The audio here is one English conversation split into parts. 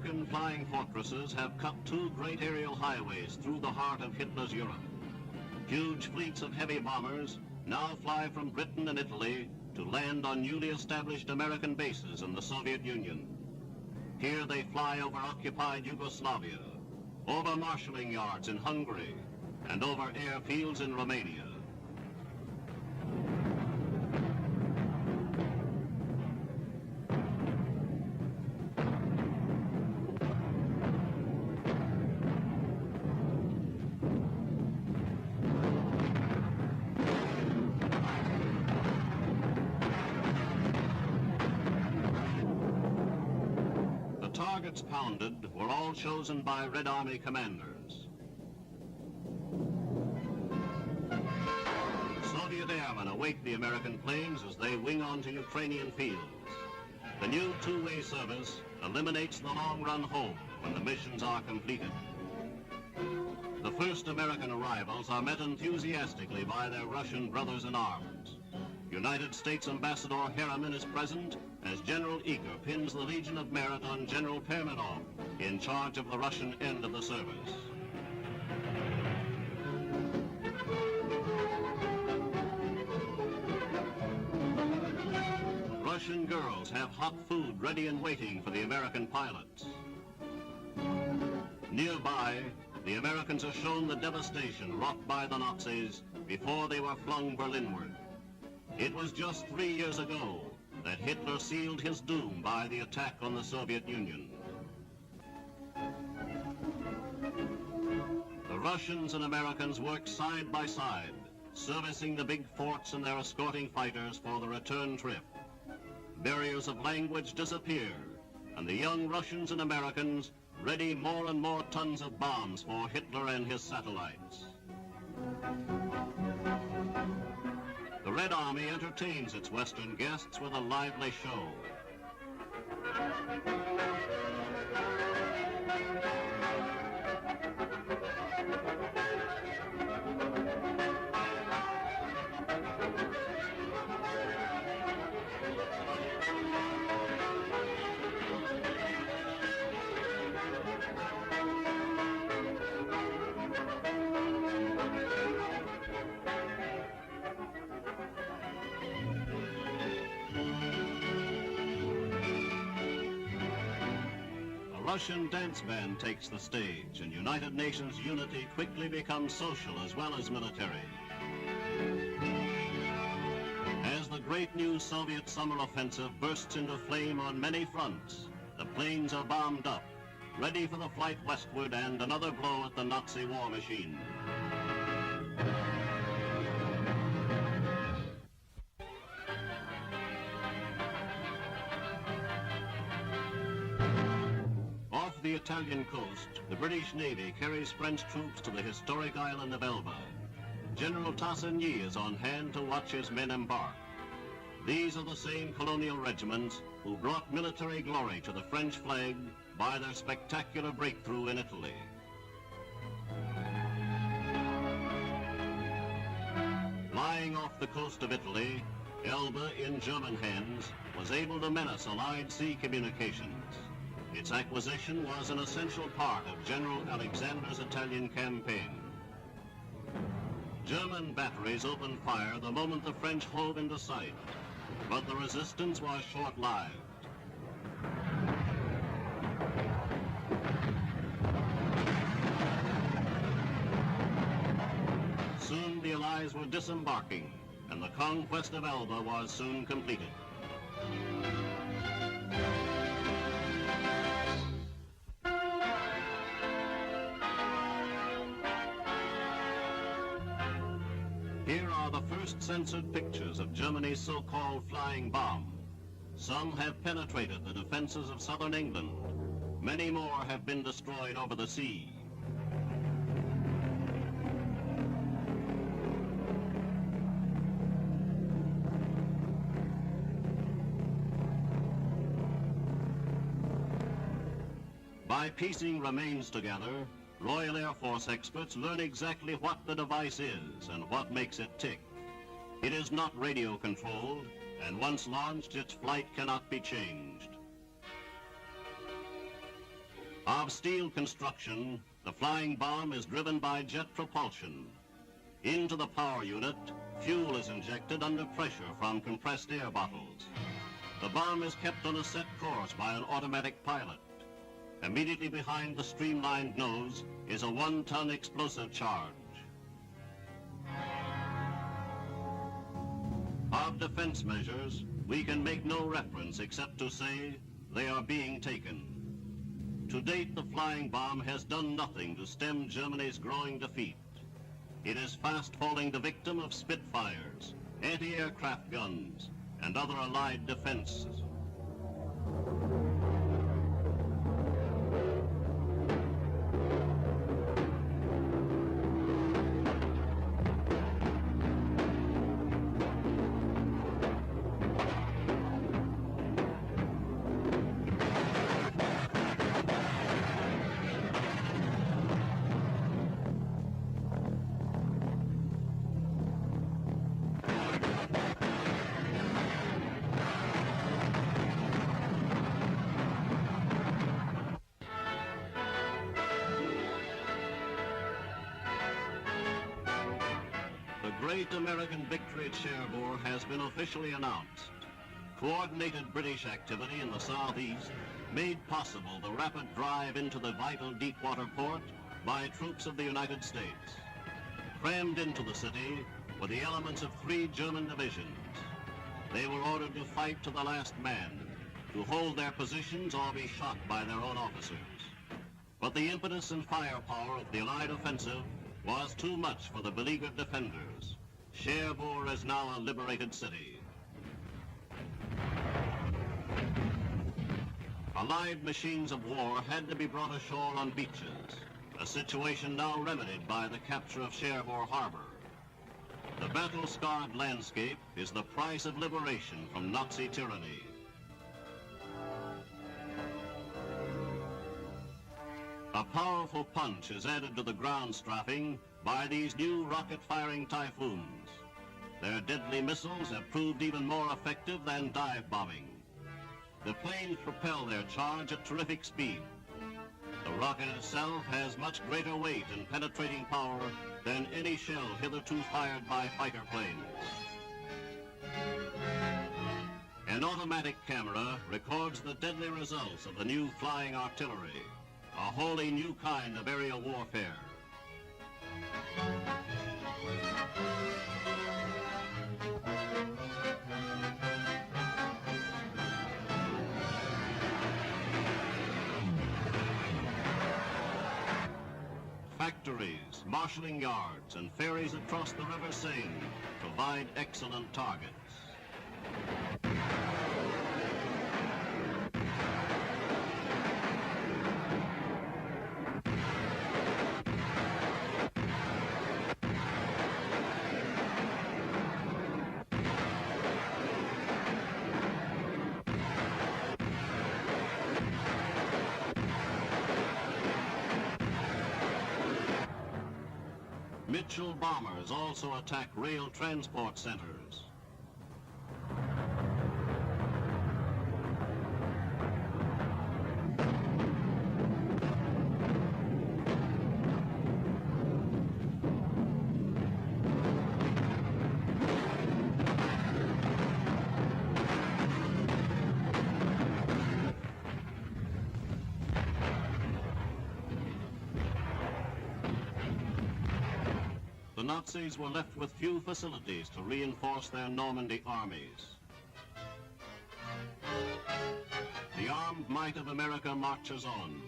American flying fortresses have cut two great aerial highways through the heart of Hitler's Europe. Huge fleets of heavy bombers now fly from Britain and Italy to land on newly established American bases in the Soviet Union. Here they fly over occupied Yugoslavia, over marshalling yards in Hungary, and over airfields in Romania. Targets pounded were all chosen by Red Army commanders. Soviet airmen await the American planes as they wing onto Ukrainian fields. The new two-way service eliminates the long run home when the missions are completed. The first American arrivals are met enthusiastically by their Russian brothers in arms. United States Ambassador Harriman is present as General Eager pins the Legion of Merit on General Permanov, in charge of the Russian end of the service. Russian girls have hot food ready and waiting for the American pilots. Nearby, the Americans are shown the devastation wrought by the Nazis before they were flung Berlinward. It was just 3 years ago that Hitler sealed his doom by the attack on the Soviet Union. The Russians and Americans worked side by side, servicing the big forts and their escorting fighters for the return trip. Barriers of language disappear, and the young Russians and Americans ready more and more tons of bombs for Hitler and his satellites. The Red Army entertains its Western guests with a lively show. A Russian dance band takes the stage, and United Nations unity quickly becomes social as well as military. As the great new Soviet summer offensive bursts into flame on many fronts, the planes are bombed up, ready for the flight westward and another blow at the Nazi war machine. Off the Italian coast, the British Navy carries French troops to the historic island of Elba. General Tassigny is on hand to watch his men embark. These are the same colonial regiments who brought military glory to the French flag by their spectacular breakthrough in Italy. Lying off the coast of Italy, Elba, in German hands, was able to menace Allied sea communications. Its acquisition was an essential part of General Alexander's Italian campaign. German batteries opened fire the moment the French hove into sight, but the resistance was short-lived. Soon the Allies were disembarking, and the conquest of Elba was soon completed. Here are the first censored pictures of Germany's so-called flying bomb. Some have penetrated the defenses of southern England. Many more have been destroyed over the sea. By piecing remains together, Royal Air Force experts learn exactly what the device is and what makes it tick. It is not radio controlled, and once launched, its flight cannot be changed. Of steel construction, the flying bomb is driven by jet propulsion. Into the power unit, fuel is injected under pressure from compressed air bottles. The bomb is kept on a set course by an automatic pilot. Immediately behind the streamlined nose is a 1-ton explosive charge. Of defense measures, we can make no reference except to say they are being taken. To date, the flying bomb has done nothing to stem Germany's growing defeat. It is fast falling the victim of Spitfires, anti-aircraft guns, and other allied defenses. The great American victory at Cherbourg has been officially announced. Coordinated British activity in the southeast made possible the rapid drive into the vital Deepwater port by troops of the United States. Crammed into the city were the elements of 3 German divisions. They were ordered to fight to the last man, to hold their positions or be shot by their own officers. But the impetus and firepower of the Allied offensive was too much for the beleaguered defenders. Cherbourg is now a liberated city. Allied machines of war had to be brought ashore on beaches, a situation now remedied by the capture of Cherbourg Harbor. The battle-scarred landscape is the price of liberation from Nazi tyranny. A powerful punch is added to the ground strapping by these new rocket-firing Typhoons. Their deadly missiles have proved even more effective than dive bombing. The planes propel their charge at terrific speed. The rocket itself has much greater weight and penetrating power than any shell hitherto fired by fighter planes. An automatic camera records the deadly results of the new flying artillery, a wholly new kind of aerial warfare. Factories, marshalling yards, and ferries across the River Seine provide excellent targets. Mitchell bombers also attack rail transport centers. The Nazis were left with few facilities to reinforce their Normandy armies. The armed might of America marches on.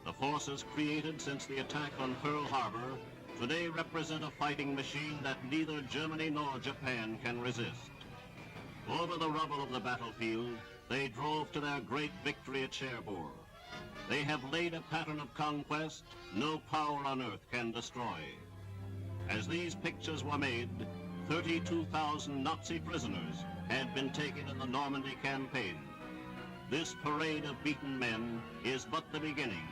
The forces created since the attack on Pearl Harbor today represent a fighting machine that neither Germany nor Japan can resist. Over the rubble of the battlefield, they drove to their great victory at Cherbourg. They have laid a pattern of conquest no power on earth can destroy. As these pictures were made, 32,000 Nazi prisoners had been taken in the Normandy campaign. This parade of beaten men is but the beginning,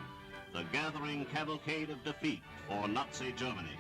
the gathering cavalcade of defeat for Nazi Germany.